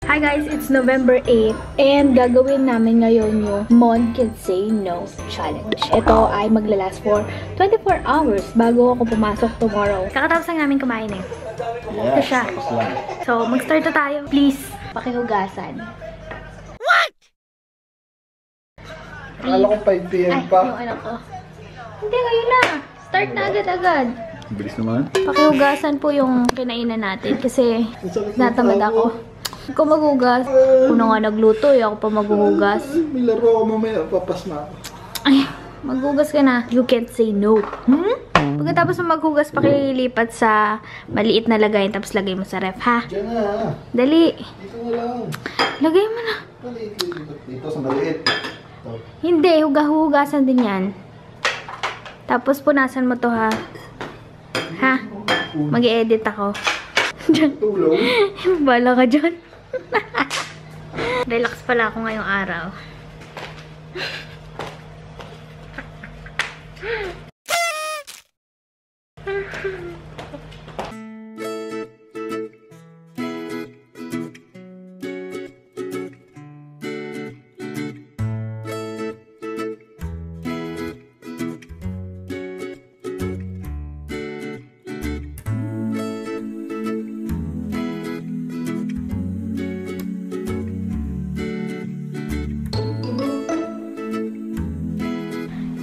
Hi guys, it's November 8 and gagawin namin ngayon yung Mon Can Say No Challenge. Ito ay maglalast for 24 hours bago ako pumasok tomorrow. Kakatapos lang namin kumain eh. Ito siya. So, mag-start na tayo. Please, pakihugasan. What? Akala ko 5 PM pa. Ay, yung anak ko. Hindi, ngayon na. Start na agad-agad. Bilis naman. Pakihugasan po yung kinainan natin kasi natamad ako. Ako maghugas. Kung nga nagluto, ako pa maghuhugas. May laro ako mamaya, papas na ako. Ay, maghugas ka na. You can't say no. Pagkatapos mo maghugas, pakilipat sa maliit na lagayin, tapos lagay mo sa ref, ha? Diyan na. Dali. Dito na lang. Lagay mo na. Dito sa maliit. Hindi, hugasan din yan. Tapos punasan mo to, ha? Ha? Mag-i-edit ako. Tulong. Bala ka dyan. Relax pala ako ngayong araw.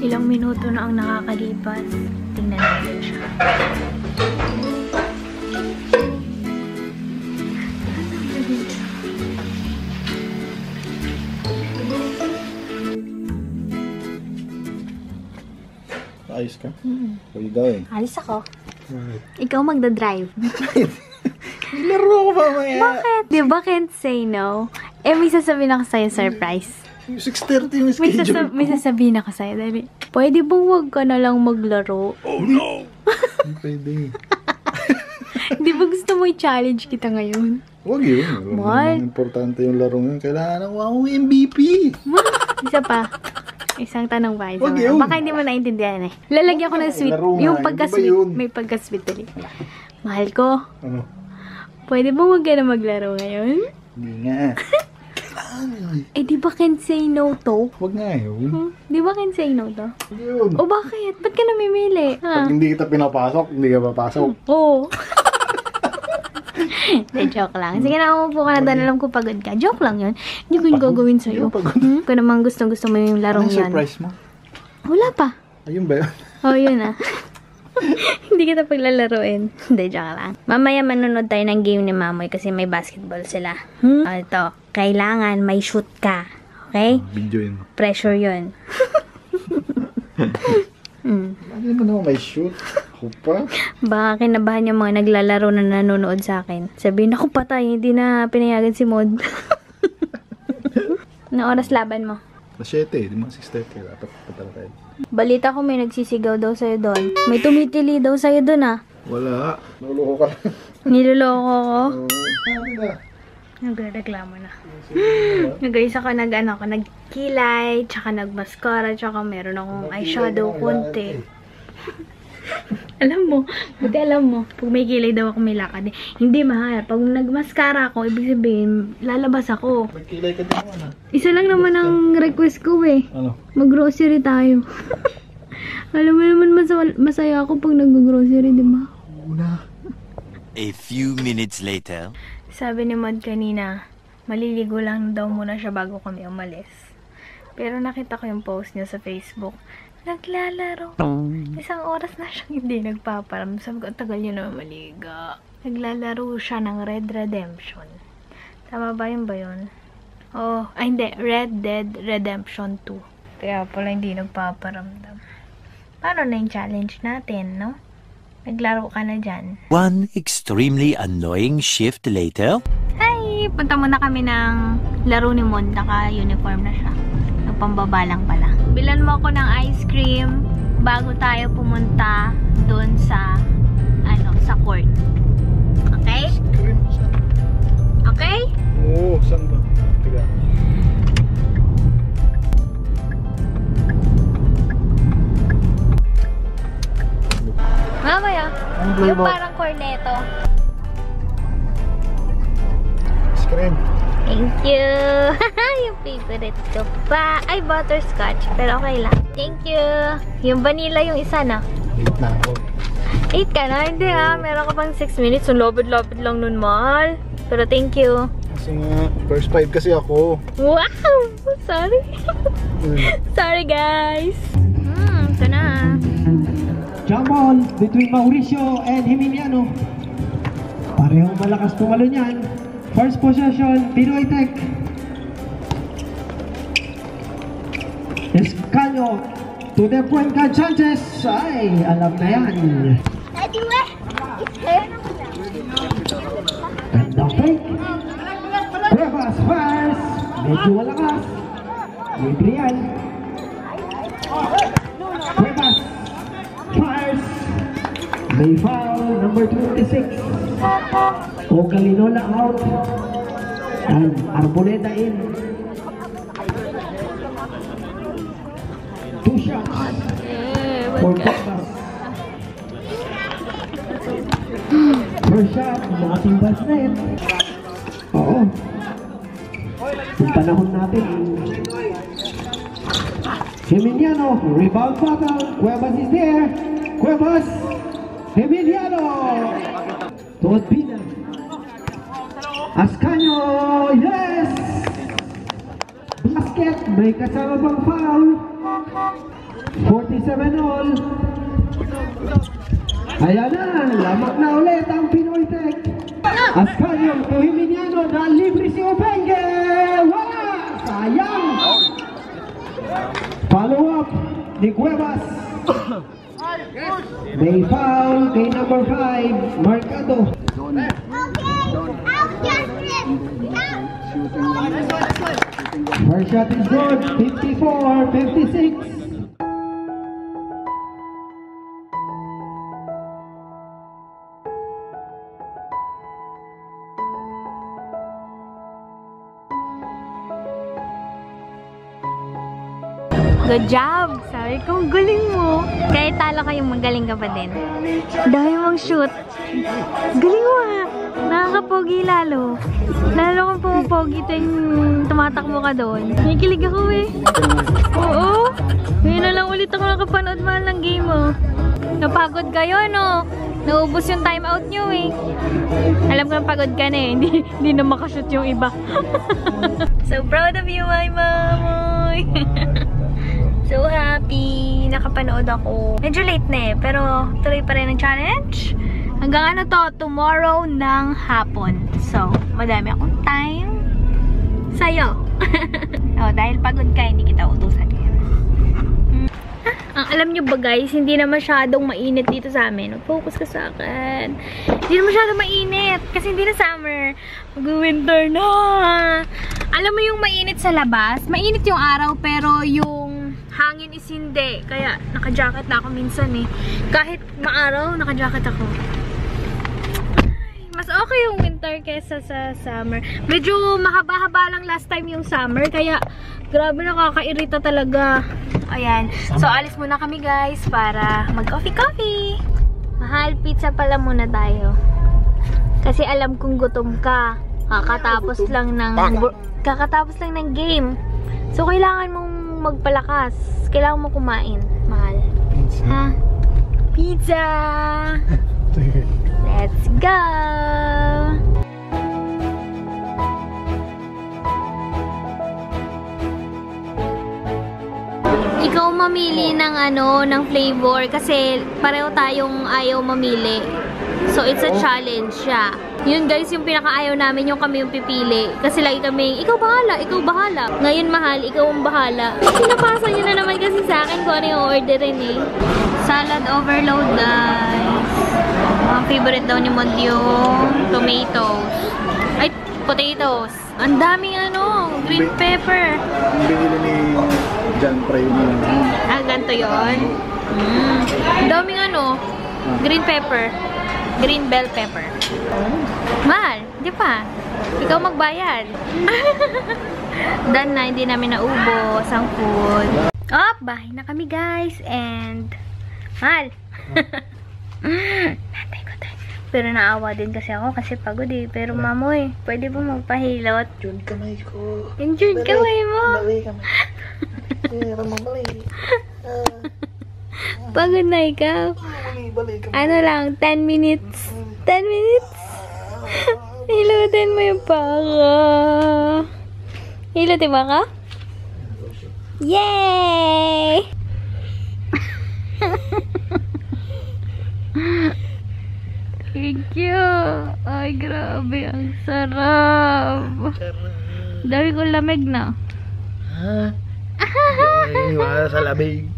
Ilang minuto na ang nakakalipas. Tingnan natin siya. Ayos ka? What are you doing? Alis ako. Right. Ikaw magdadrive. Laro ako mamaya. Bakit? Di ba can't say no? Eh, may sasabihin ako sa'yo surprise. 6:30 yung schedule. May sasabihin ako sa'yo. Dali. Pwede bang wag ka na lang maglaro? Oh no! Hindi pwede. Di ba gusto mo i-challenge kita ngayon? Huwag yun. What? Importante yung laro yun. Kailangan ng wow MVP. Isa pa. Isang tanong pa. Wag yun. Baka hindi mo naintindihan eh. Lalagyan ko ng sweet. Laro nga, Yung hindi pagka-sweet. ba yun? May pagka-sweet dali. Mahal ko. Ano? Pwede bang wag ka na maglaro ngayon? Hindi nga. Kailangan yun. Eh, di ba can't say no to? Huwag nga yun. Di ba can't say no to? Huwag yun. O bakit? Ba't ka namimili? Ha? Pag hindi kita pinapasok, hindi ka papasok. Oo. De, joke lang. Sige na, umupo ka na doon. Alam ko pagod ka. Joke lang yun. Hindi ko yung gagawin sa'yo. Kung naman gusto mo yung larong Ano yung yan. surprise mo? Wala pa. Ayun ba yun? Oh, yun ah. Hindi kita paglalaroin. Hindi, joke lang. Mamaya manunod tayo ng game ni Mamoy kasi may basketball sila. Ito, kailangan may shoot ka. Okay? Video yun. Pressure yun. Ano naman may shoot? Ako pa? Baka kinabahan yung mga naglalaro na nanonood sa akin. Sabihin ako patay, hindi na pinayagan si Mod. Anong oras laban mo? Sa 7, di mo 6:30. Dapat patala tayo. Balita ko may nagsisigaw daw sa'yo doon. May tumitili daw sa'yo doon ah. Wala. Nuloko ka lang. Niloloko ko. Ano na? Nagreklamo na. Nag-ayos ako nagkilay, tsaka nagmascara, tsaka meron akong eyeshadow konti. Alam mo, buti alam mo, pag may kilay daw ako may lakad eh. Hindi mahal. Pag nagmascara ako, ibig sabihin, lalabas ako. Magkilay ka din naman ha? Isa lang naman ang request ko eh. Ano? Mag-grocery tayo. Alam mo naman masaya ako pag nag-grocery, di ba? Una. A few minutes later. Sabi ni Mod kanina, maliligo lang daw muna siya bago kami umalis. Pero nakita ko yung post niya sa Facebook. Naglalaro. Isang oras na siyang hindi nagpaparam. Sabi ko, ang tagal niya naman maliga. Naglalaro siya ng Red Redemption. Tama ba yun ba yun? Oh, ay hindi. Red Dead Redemption 2. Kaya pala hindi nagpaparamdam. Paano na yung challenge natin, no? Naglaro ka na dyan. One extremely annoying shift later. Hi! Punta muna kami ng laro ni Mod. Naka-uniform na siya. Nagpambaba lang pala. Bilan mo ako ng ice cream bago tayo pumunta doon sa sa court. Okay? Okay? Oo, saan ba? Tiga. Mamaya, Ang yung parang corneto. Ice cream. Thank you. Yung favorite ko pa. Ay, butterscotch. Pero okay lang. Thank you. Yung vanilla yung isa na. 8 na ako. 8 ka na? Hindi ha. Meron ka pang 6 minutes. So, lobid-lobid lang nun, mahal. Pero thank you. Kasi nga, first 5 kasi ako. Wow! Sorry. Sorry, guys. Ito na. Jump ball between Mauricio and Emiliano. Parehong malakas tumalo niyan. First possession, Pinoy Tech. Escanio to the Cuenca Sanchez. Ay, alam na yan. Gandang fake. Cuevas first. Medyo malakas. Librian. Cuevas first. May foul, number 26. Ogalinola out. And Arboleda in. 2 shots. For Cuevas. First shot, mga timbas net. Oo. Yung panahon natin. Emiliano, rebound battle. Cuevas is there. Cuevas. Emiliano. Tuot Pina. Ascanio. Yes. Basket. May kasama bang foul. 47 all. Ayan na. Lamak na ulit ang Pinoy Tech. Ascanio to Emiliano. Nalibre si Openge. Wala. Sayang. Follow up ni Cuevas. May foul kay number 5, Marcado. First shot is good, 54-56. Good job! Sabi ko, galing mo. Kahit talo kayong magaling ka pa din. Dahil mong shoot. Galing mo ha! Nakakapogi lalo. Lalo kung pumapogi ito yung tumatakbo ka doon. Nakikilig ako eh. Oo. Ngayon na lang ulit ako nakapanood mahal ng game mo. Napagod kayo no? Naubos yung timeout nyo eh. Alam ko pagod ka na eh. Hindi na makashoot yung iba. So proud of you, my mamoy! So happy! Nakapanood ako. Medyo late na eh, pero tuloy pa rin ang challenge. Hanggang ano to, tomorrow ng hapon. So, madami akong time sa'yo. So, dahil pagod ka, hindi kita utusan. Alam nyo ba guys, hindi na masyadong mainit dito sa amin. Focus ka sa akin. Hindi na masyadong mainit kasi hindi na summer. Mag-winter na. Alam mo yung mainit sa labas? Mainit yung araw pero yung hangin is hindi. Kaya naka-jacket na ako minsan eh. Kahit maaraw, naka-jacket ako. Mas okay yung winter kesa sa summer. Medyo mahaba-haba lang last time yung summer. Kaya grabe nakakairita talaga. Ayan. So alis muna kami guys para mag-coffee-coffee. Mahal, pizza pala muna tayo. Kasi alam kong gutom ka. Kakatapos lang ng game. So kailangan mong magpalakas. Kailangan mo kumain. Mahal. Pizza. Ha? Pizza! Let's go! Ikaw mamili ng ng flavor kasi pareho tayong ayaw mamili. So it's a challenge siya. Yun guys, yung pinakaayaw namin yung kami yung pipili. Kasi lagi kami, ikaw bahala, ikaw bahala. Ngayon mahal, ikaw ang bahala. Pinapasa nyo na naman kasi sa akin kung ano yung orderin eh. Salad overload guys. Ang favorite daw ni Mod yung tomatoes. Ay, potatoes. Ang daming green pepper. Ang binili ni John Fry mo. Ganito yun. Ang daming green pepper. Green bell pepper. Mahal, di pa? Ikaw magbayad. Done na, hindi namin naubos ang food. Oh, bahay na kami guys. And, mahal. Natay ko tayo. Pero naawa din kasi ako kasi pagod eh. Pero mamoy, pwede ba magpahilot? Yun kamay ko. Injured kamay mo. Mali kamay. Pero mamali. Pagod na ikaw. Bali kamay. Ano lang, 10 minutes. 10 minutes? Hilutin mo yung paka. Hilutin mo ka? Yay! Thank you. Ay, grabe. Ang sarap. Dami ko lamig na. Ay, wala sa labig.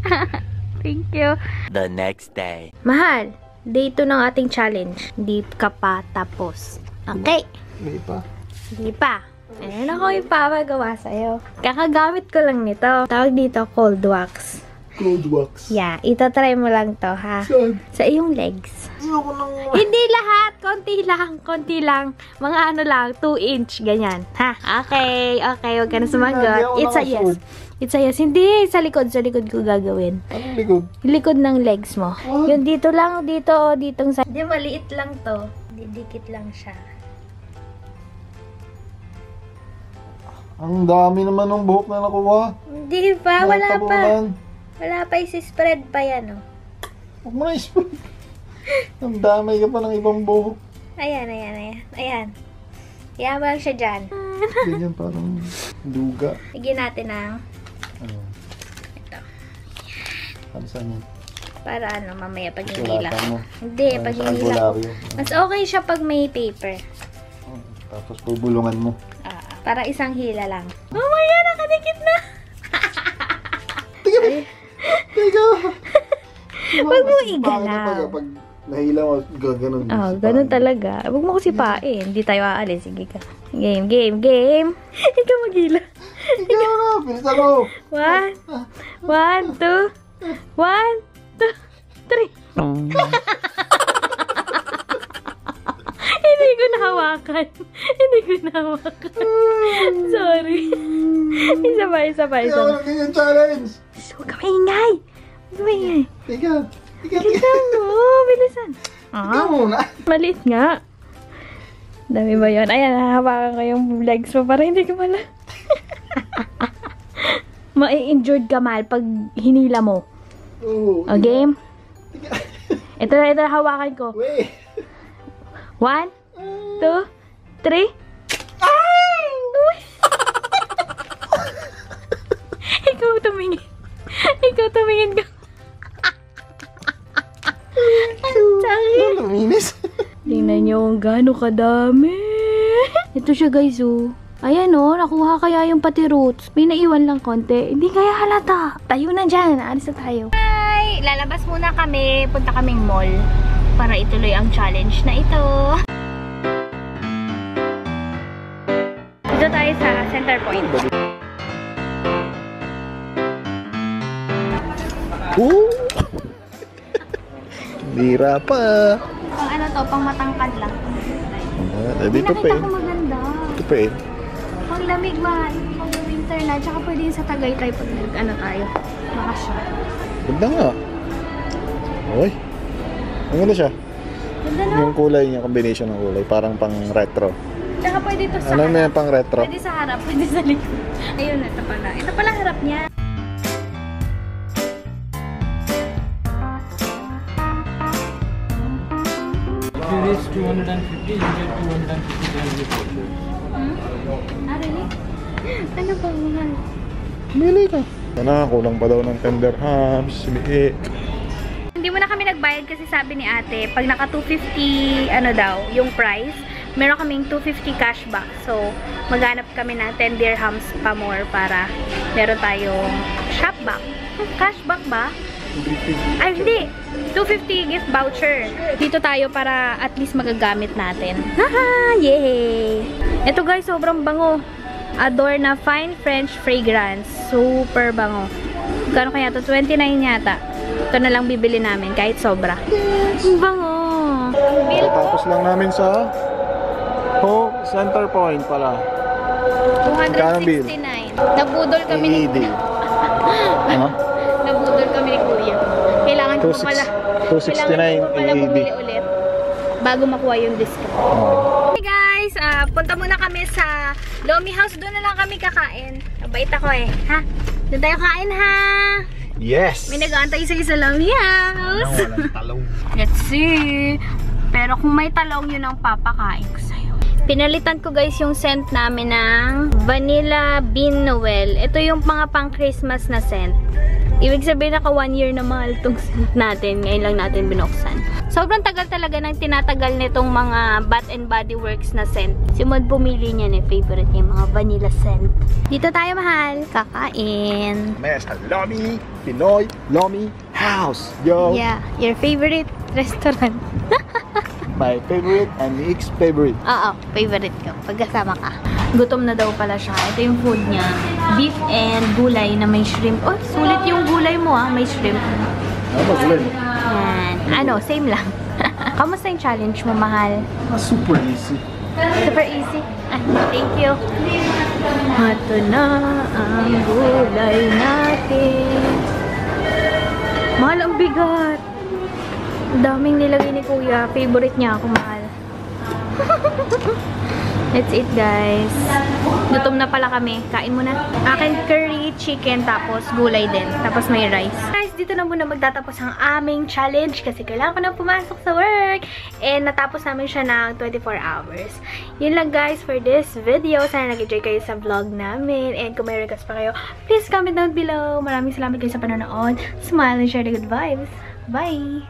Thank you. The next day. Mahal, day 2 ng ating challenge. Hindi ka pa tapos. Okay. Hindi pa. Hindi pa. Ayun ako ipapagawa sa'yo. Kakagamit ko lang nito. Tawag dito cold wax. Cold wax. Yeah, itatry mo lang to, ha? Saan? Sa iyong legs. Ayoko nang... Hindi lahat. Konti lang. Mga ano lang, 2 inch, ganyan. Ha? Okay. Huwag ka na sumagot. It's a yes. It's a yes. Hindi, sa likod ko gagawin. Anong likod? Likod ng legs mo. What? Yung dito lang, dito, ditong sa... Hindi, maliit lang to. Didikit lang siya. Ang dami naman ng buhok na nakuha. Hindi pa, wala pa. Natabunan. Wala pa, isi-spread pa yan, oh. Huwag mo na ispan. Ang damay ka pa ng ibang buhok. Ayan. Kaya mo lang siya dyan. Ganyan parang duga. Lagyan natin ng Ano? ito. Ano saan yun? Para ano, mamaya pag hinila. Sulatan mo. Hindi, Ano, pag sa hinila ko. albularyo. Mas okay siya pag may paper. Tapos bubulungan mo. Para isang hila lang. Mamaya, nakadikit na! Teka! Huwag mo igalaw. Pag nahila mo, gano'n. Ganun talaga. Huwag mo ko sipain. Hindi tayo aalis. Sige ka. Game. Ikaw maghila. Ikaw na! Bilisan mo! 1, 2, 3. Hindi ko nahawakan. Sorry. Isa pa. Ikaw na ganyan challenge! Huwag ka maingay. Teka! Bilisan mo. Bilisan. Ikaw muna! Maliit nga. Dami ba yun? Ayan, hahawakan ko yung legs mo para hindi ka mala. Ma-injured ka, Mal, pag hinila mo. Oo. O, game? Ito na, hawakan ko. Wait! 1, 2, 3. Uy! Ikaw tumingin ka. Ang sakit. Luminis. Tingnan nyo kung gaano kadami. Ito siya, guys, oh. Ayan, oh. Nakuha kaya yung pati roots. May naiwan lang konti. Hindi kaya halata. Tayo na dyan. Alis na tayo. Hi! Lalabas muna kami. Punta kaming mall para ituloy ang challenge na ito. Dito tayo sa Center Point. Bira pa. Pang ano to, pang matangkad lang. Dito pa Nakita ko maganda. Ito pa Pang lamig, mahal. Pang winter na. Tsaka pwede yun sa Tagaytay pag ano tayo. Bakasyon. Ganda nga. Uy. Ang ganda siya. Ganda no? Yung kulay niya, combination ng kulay. Parang pang retro. Tsaka pwede to sa Ano na harap. yan pang retro? Pwede sa harap, pwede sa likod. Ayun, ito pala. Ito pala harap niya. If you reach 250, you get 250 grams of water. Ah, really? Ano ba, mahal? Mili ka. Kulang pa daw ng tender hams, liik. Hindi mo na kami nagbayad kasi sabi ni ate, pag naka 250, ano daw, yung price, meron kaming 250 cashback. So, maghanap kami ng 10 dirhams pa more para meron tayong shopback. Cashback ba? Ay, hindi. 250 gift voucher. Dito tayo para at least magagamit natin. Haha! Yay! Ito guys, sobrang bango. Adorna Fine French Fragrance. Super bango. Gano'n kaya to? 29 yata. Ito na lang bibili namin kahit sobra. Ang bango! Bill ko, Tapos lang namin sa Center Point pala. 269. Nabudol kami ni ED. Ano? Nabudol kami ni Kuya. Kailangan ko pala. 269 kailangan ko pala ED. bumili ulit. bago makuha yung discount. Hey guys, punta muna kami sa Lomi House. Doon na lang kami kakain. Mabait ako eh, ha? Doon tayo kain, ha? Yes! May nag-aantay sa Lomi House. Walang talong. Let's see. Pero kung may talong, yun ang papakain ko sa'yo. Pinalitan ko guys yung scent namin ng Vanilla Bean Noel. Ito yung mga pang Christmas na scent. Ibig sabihin naka 1 year na mahal itong scent natin. Ngayon lang natin binuksan. Sobrang tagal talaga ng tinatagal nitong mga Bath and Body Works na scent. Si Mod pumili niya na favorite niya, mga vanilla scent. Dito tayo mahal. Kakain. May sa Lomi, Pinoy, Lomi House. Yo! Yeah, your favorite restaurant. My favorite and Nick's favorite. Oo, favorite ko. Pagkasama ka. Gutom na daw pala siya. Ito yung food niya. Beef and gulay na may shrimp. Oh, sulit yung gulay mo may shrimp. Ano ba gulay? Yan. Ano, same lang. Kamusta yung challenge mo, mahal? Super easy. Super easy. Thank you. Ito na ang gulay natin. Mahal, ang bigat. Ang daming nilagay ni Kuya. Favorite niya ako, mahal. Let's eat, guys. Gutom na pala kami. Kain muna. Akin curry, chicken, tapos gulay din. Tapos may rice. Guys, dito na muna magtatapos ang aming challenge kasi kailangan ko na pumasok sa work. And natapos namin siya ng 24 hours. Yun lang, guys, for this video. Sana nag-enjoy kayo sa vlog namin. And kung may request pa kayo, please comment down below. Maraming salamat kayo sa panonood. Smile and share the good vibes. Bye!